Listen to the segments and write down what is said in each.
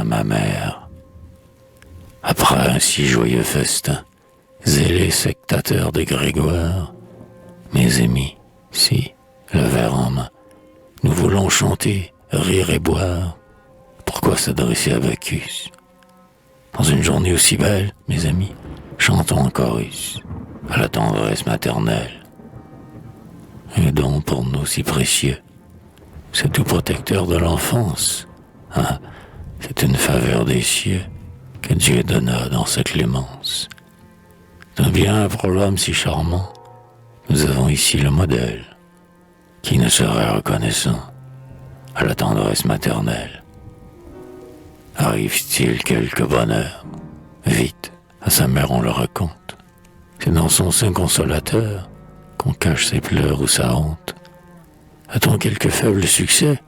ma mère. Après un si joyeux festin, zélés sectateurs des Grégoire, mes amis, si, le verre en main, nous voulons chanter, rire et boire, pourquoi s'adresser à Bacchus? Dans une journée aussi belle, mes amis, chantons en chorus, à la tendresse maternelle. Un don pour nous si précieux, c'est tout protecteur de l'enfance. Ah, c'est une faveur des cieux que Dieu donna dans sa clémence. D'un bien pour l'homme si charmant, nous avons ici le modèle. Qui ne serait reconnaissant à la tendresse maternelle? Arrive-t-il quelque bonheur? Vite, à sa mère on le raconte. C'est dans son sein consolateur qu'on cache ses pleurs ou sa honte. A-t-on quelque faible succès?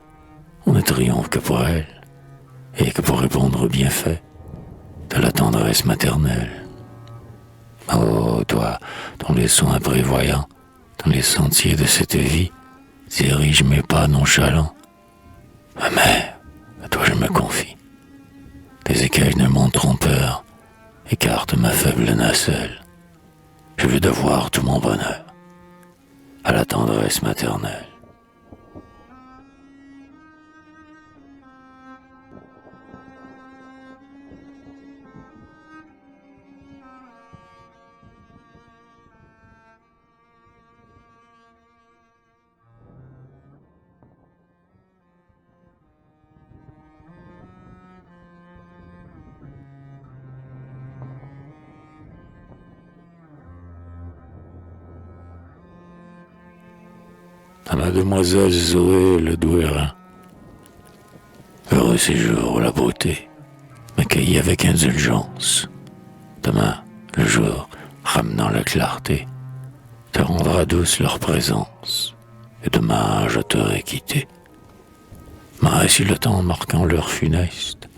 On ne triomphe que pour elle, et que pour répondre aux bienfaits de la tendresse maternelle. Oh, toi, dont les sons imprévoyants, dans les sentiers de cette vie, dirige mes pas nonchalants. Ma mère, à toi je me confie. Tes écailles ne m'ont trompeur, écarte ma faible nacelle. Je veux devoir tout mon bonheur à la tendresse maternelle. À mademoiselle Zoé le Douérin, heureux séjour où la beauté m'accueillit avec indulgence. Demain, le jour, ramenant la clarté, te rendra douce leur présence, et demain je t'aurai quitté. Mais si le temps marquant l'heure funeste,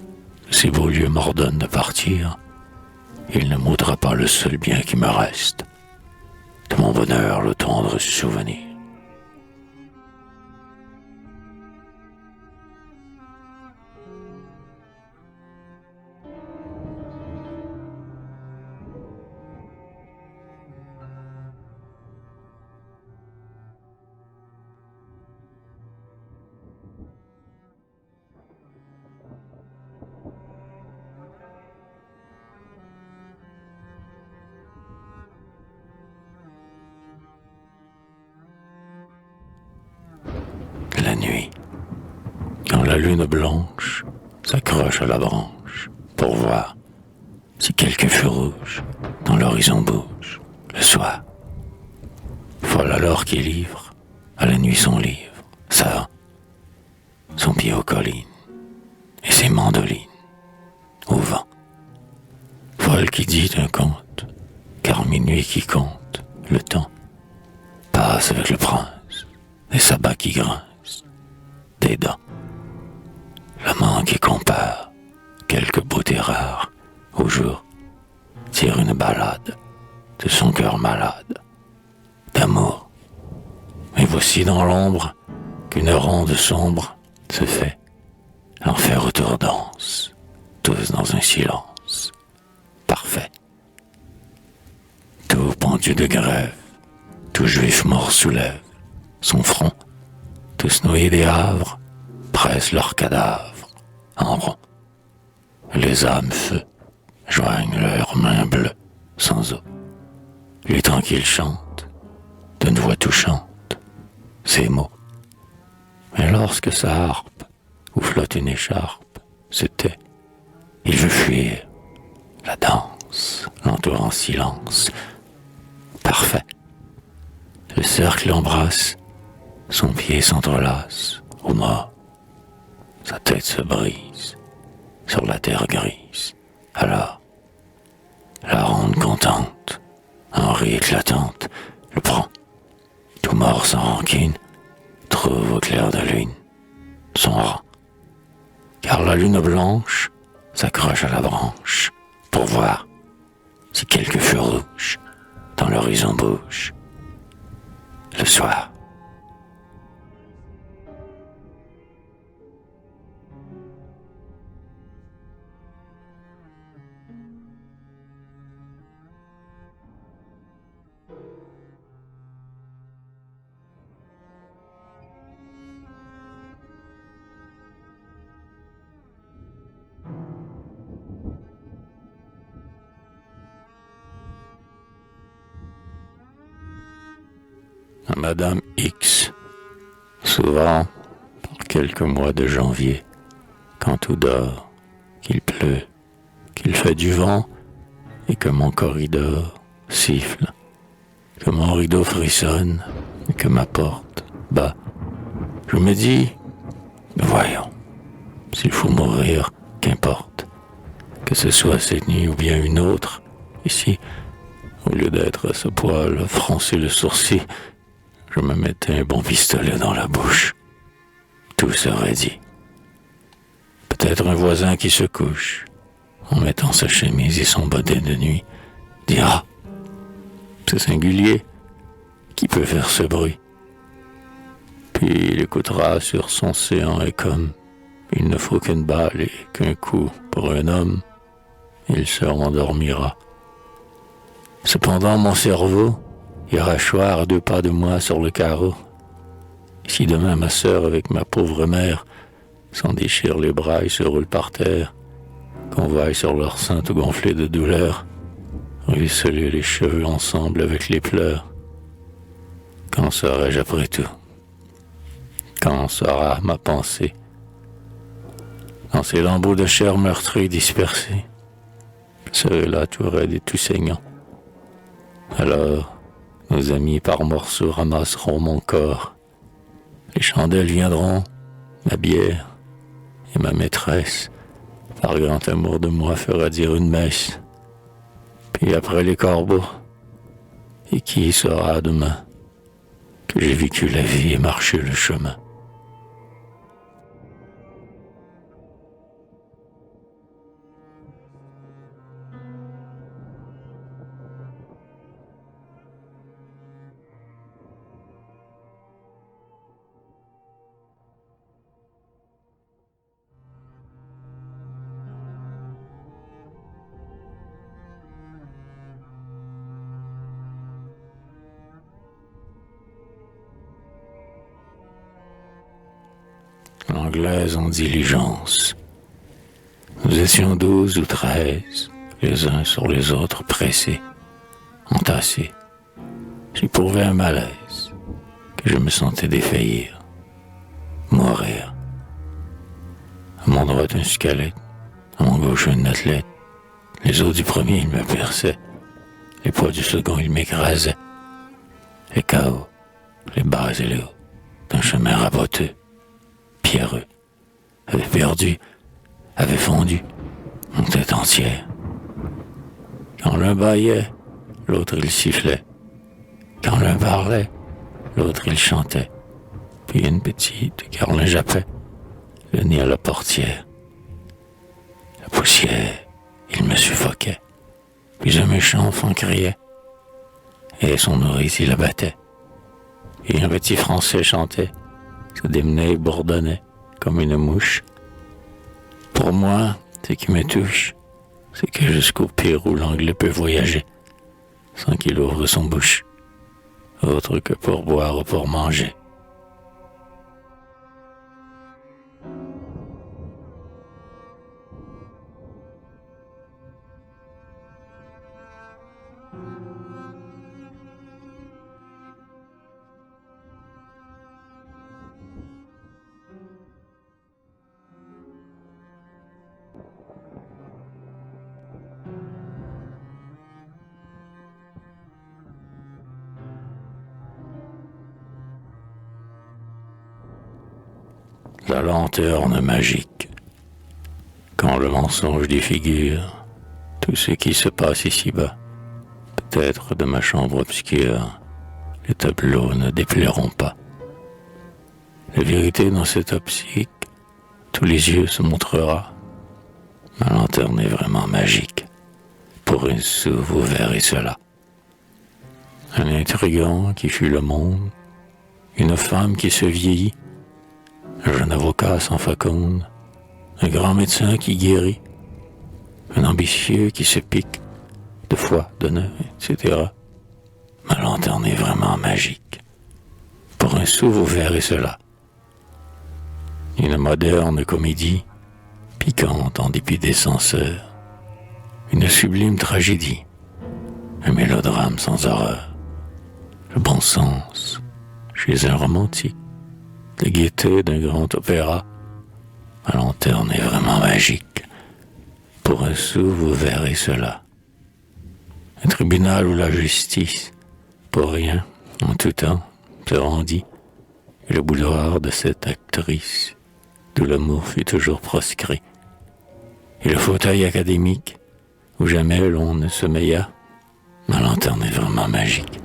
de ces beaux lieux m'ordonne de partir, il ne m'ôtera pas le seul bien qui me reste, de mon bonheur le tendre souvenir. La nuit, quand la lune blanche s'accroche à la branche pour voir si quelque feu rouge dans l'horizon bouge le soir. Folle alors qui livre à la nuit son livre, ça, son pied aux collines et ses mandolines au vent. Folle qui dit un conte, car minuit qui compte le temps passe avec le prince, des sabbats qui grincent, des dents. L'amant qui compare quelques beautés rares au jour tire une balade de son cœur malade d'amour. Mais voici dans l'ombre qu'une ronde sombre se fait. L'enfer autour danse, tous dans un silence parfait. Tout pendu de grève, tout juif mort soulève son front. Tous noyés des havres pressent leurs cadavres en rond. Les âmes feu joignent leurs mains bleues sans eau. Lui tranquille chante d'une voix touchante ces mots. Mais lorsque sa harpe où flotte une écharpe se tait, il veut fuir. La danse l'entoure en silence parfait. Le cercle l'embrasse, son pied s'entrelace au mort. Sa tête se brise sur la terre grise. Alors, la ronde contente, en rit éclatante, le prend. Tout mort sans rancune, trouve au clair de lune son rang. Car la lune blanche s'accroche à la branche pour voir si quelque feu rouge dans l'horizon bouge le soir. à Madame X. Souvent, par quelques mois de janvier, quand tout dort, qu'il pleut, qu'il fait du vent, et que mon corridor siffle, que mon rideau frissonne, et que ma porte bat, je me dis, voyons, s'il faut mourir, qu'importe, que ce soit cette nuit ou bien une autre, ici, au lieu d'être à ce poil, froncer le sourcil, je me mettais un bon pistolet dans la bouche. Tout serait dit. Peut-être un voisin qui se couche, en mettant sa chemise et son bonnet de nuit, dira « C'est singulier, qui peut faire ce bruit ?» Puis il écoutera sur son séant et comme il ne faut qu'une balle et qu'un coup pour un homme, il se rendormira. Cependant, mon cerveau ira choir à 2 pas de moi sur le carreau. Si demain ma sœur avec ma pauvre mère s'en déchirent les bras et se roulent par terre, qu'on vaille sur leur sein tout gonflé de douleur, ruisseler les cheveux ensemble avec les pleurs. Qu'en serais-je après tout? Qu'en sera ma pensée? Dans ces lambeaux de chair meurtrie dispersés, je serai là tout raide et tout saignant. Alors, nos amis par morceaux ramasseront mon corps. Les chandelles viendront, ma bière, et ma maîtresse, par grand amour de moi, fera dire une messe. Puis après les corbeaux, et qui saura demain que j'ai vécu la vie et marché le chemin? L'anglaise en diligence. Nous étions 12 ou 13, les uns sur les autres pressés, entassés. J'éprouvais un malaise, que je me sentais défaillir, mourir. À mon droite un squelette, à mon gauche un athlète. Les os du premier, ils me perçaient. Les poids du second, ils m'écrasaient. Les chaos, les bas et les hauts, d'un chemin raboteux, pierreux, avait perdu, avait fondu, mon tête entière. Quand l'un bâillait, l'autre il sifflait. Quand l'un parlait, l'autre il chantait. Puis une petite, car l'un jappait, le nez à la portière. La poussière, il me suffoquait. Puis un méchant enfant criait, et son nourrice il abattait. Et un petit français chantait, se démenait et bourdonnait comme une mouche. Pour moi, ce qui me touche, c'est que jusqu'au Pérou l'anglais peut voyager, sans qu'il ouvre son bouche, autre que pour boire ou pour manger. La lanterne magique, quand le mensonge défigure tout ce qui se passe ici-bas. Peut-être de ma chambre obscure, les tableaux ne déplairont pas. La vérité dans cette optique, tous les yeux se montrera. Ma lanterne est vraiment magique. Pour une sou, vous verrez cela. Un intrigant qui fuit le monde, une femme qui se vieillit, un jeune avocat sans faconde, un grand médecin qui guérit, un ambitieux qui se pique de foi, d'honneur, etc. Ma lanterne est vraiment magique. Pour un sou, vous verrez cela. Une moderne comédie, piquante en dépit des censeurs. Une sublime tragédie, un mélodrame sans horreur. Le bon sens, chez un romantique, la gaieté d'un grand opéra. Ma lanterne est vraiment magique. Pour un sou, vous verrez cela. Un tribunal où la justice, pour rien, en tout temps, se rendit, et le boudoir de cette actrice, d'où l'amour fut toujours proscrit, et le fauteuil académique, où jamais l'on ne sommeilla. Ma lanterne est vraiment magique.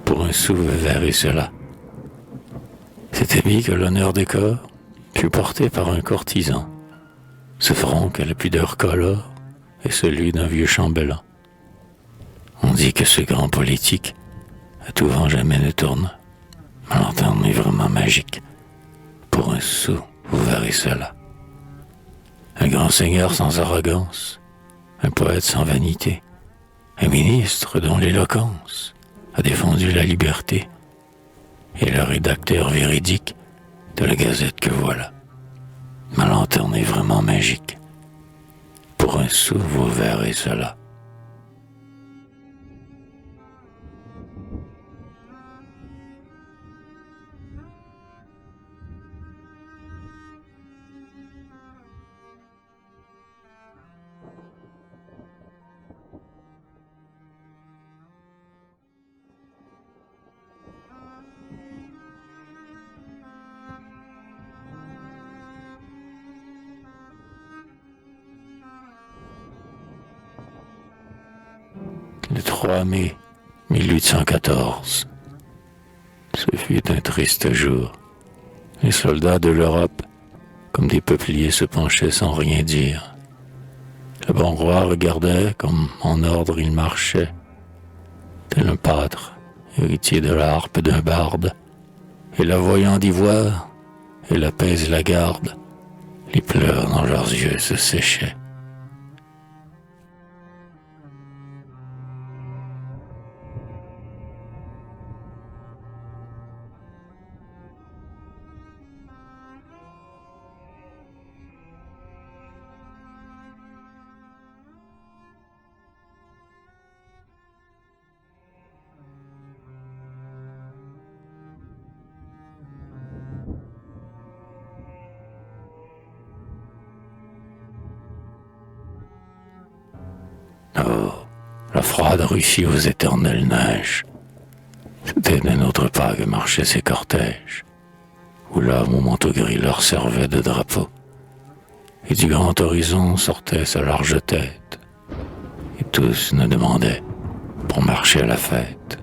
Pour un sou, vous verrez cela. C'était bien que l'honneur des corps fut porté par un courtisan. Ce front que la pudeur colore est celui d'un vieux chambellan. On dit que ce grand politique à tout vent jamais ne tourne. Ma lanterne est vraiment magique. Pour un sou, vous verrez cela. Un grand seigneur sans arrogance, un poète sans vanité, un ministre dont l'éloquence a défendu la liberté, et le rédacteur véridique de la gazette que voilà. Ma lanterne est vraiment magique. Pour un sou, vous verrez cela. Le 3 mai 1814. Ce fut un triste jour. Les soldats de l'Europe, comme des peupliers, se penchaient sans rien dire. Le bon roi regardait comme en ordre il marchait, tel un pâtre, héritier de la harpe d'un barde, et la voyant d'ivoire, et la pèse la garde, les pleurs dans leurs yeux se séchaient. Oh, la froide Russie aux éternelles neiges. C'était d'un autre pas que marchaient ces cortèges, où l'homme au manteau gris leur servait de drapeau, et du grand horizon sortait sa large tête, et tous ne demandaient, pour marcher à la fête,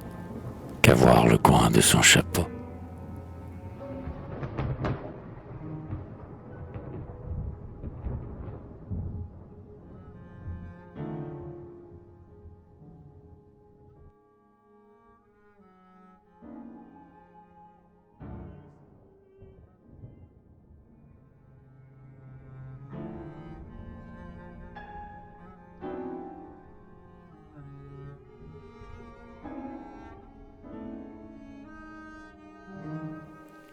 qu'à voir le coin de son chapeau.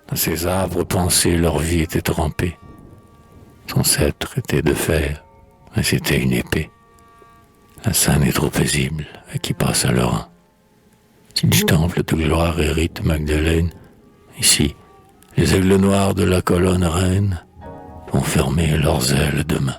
Dans ces arbres pensés, leur vie était trempée. Son sceptre était de fer, mais c'était une épée. La scène est trop paisible à qui passe à l'Orient. Si du temple de gloire hérite Magdeleine, ici, les aigles noirs de la colonne reine vont fermer leurs ailes demain.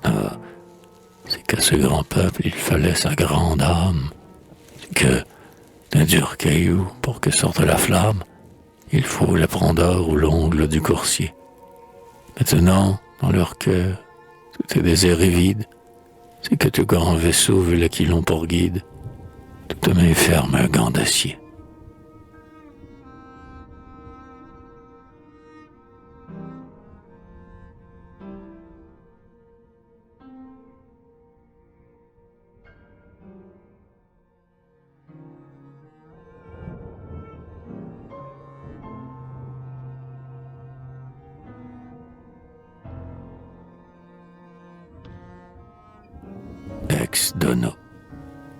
Ah, c'est qu'à ce grand peuple il fallait sa grande âme, c'est que d'un dur caillou, pour que sorte la flamme, il faut la prendeur ou l'ongle du coursier. Maintenant, dans leur cœur, tout est désert et vide, c'est que tout grand vaisseau veut l'aquilon pour guide, toute main ferme un gant d'acier. ex Dono.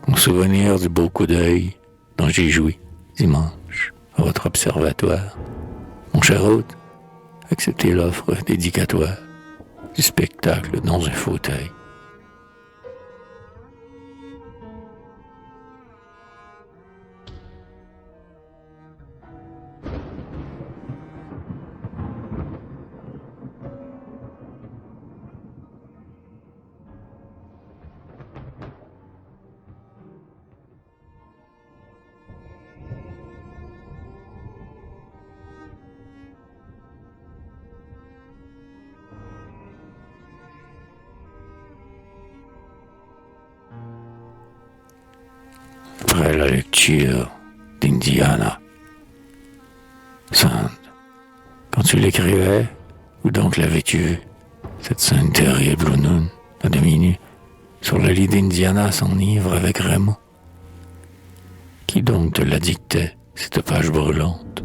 En souvenir du beau coup d'œil dont j'ai joui dimanche à votre observatoire. Mon cher hôte, acceptez l'offre dédicatoire du spectacle dans un fauteuil. Après la lecture d'Indiana, Sand, quand tu l'écrivais, où donc l'avais-tu vu, cette scène terrible au noon, à demi nue, sur le lit d'Indiana s'enivre avec Raymond? Qui donc te la dictait, cette page brûlante,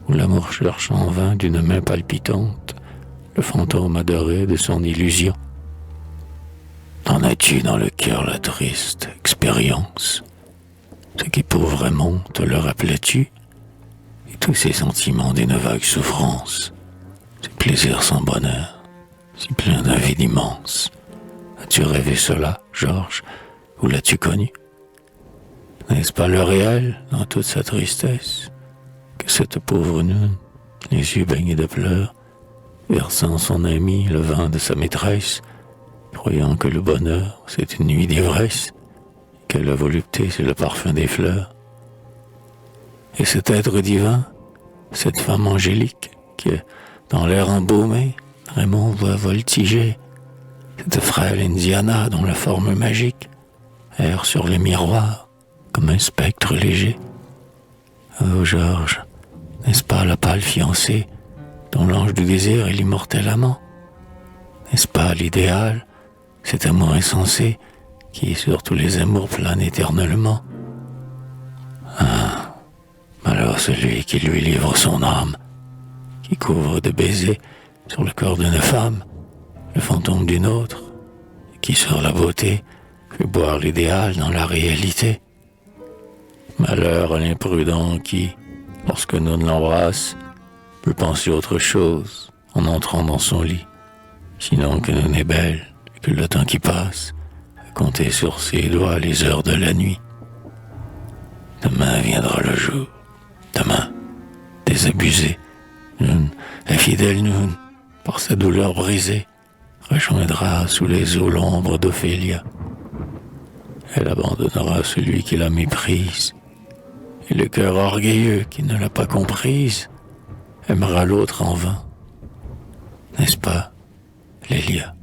où l'amour cherche en vain d'une main palpitante le fantôme adoré de son illusion? En as-tu dans le cœur la triste expérience? Ce qu'éprouve Raymond, te le rappelais-tu? Et tous ces sentiments d'une vague souffrance, ces plaisirs sans bonheur, si pleins d'un vide immense. As-tu rêvé cela, Georges, ou l'as-tu connu? N'est-ce pas le réel, dans toute sa tristesse, que cette pauvre Noun, les yeux baignés de pleurs, versant son ami le vin de sa maîtresse, croyant que le bonheur, c'est une nuit d'ivresse, que la volupté, c'est le parfum des fleurs. Et cet être divin, cette femme angélique, qui, dans l'air embaumé, Raymond voit voltiger, cette frêle Indiana dont la forme magique erre sur les miroirs comme un spectre léger. Oh Georges, n'est-ce pas la pâle fiancée dont l'ange du désir est l'immortel amant? N'est-ce pas l'idéal, cet amour insensé qui sur tous les amours plane éternellement? Ah, malheur celui qui lui livre son âme, qui couvre de baisers sur le corps d'une femme le fantôme d'une autre, et qui sur la beauté fait boire l'idéal dans la réalité. Malheur à l'imprudent qui, lorsque nous l'embrasse, peut penser autre chose en entrant dans son lit, sinon que nous n'est belle, et que le temps qui passe, à compter sur ses doigts les heures de la nuit. Demain viendra le jour, demain, désabusé, Noun, infidèle Noun, par sa douleur brisée, rejoindra sous les eaux l'ombre d'Ophélia. Elle abandonnera celui qui la méprise, et le cœur orgueilleux qui ne l'a pas comprise aimera l'autre en vain. N'est-ce pas, Lélia?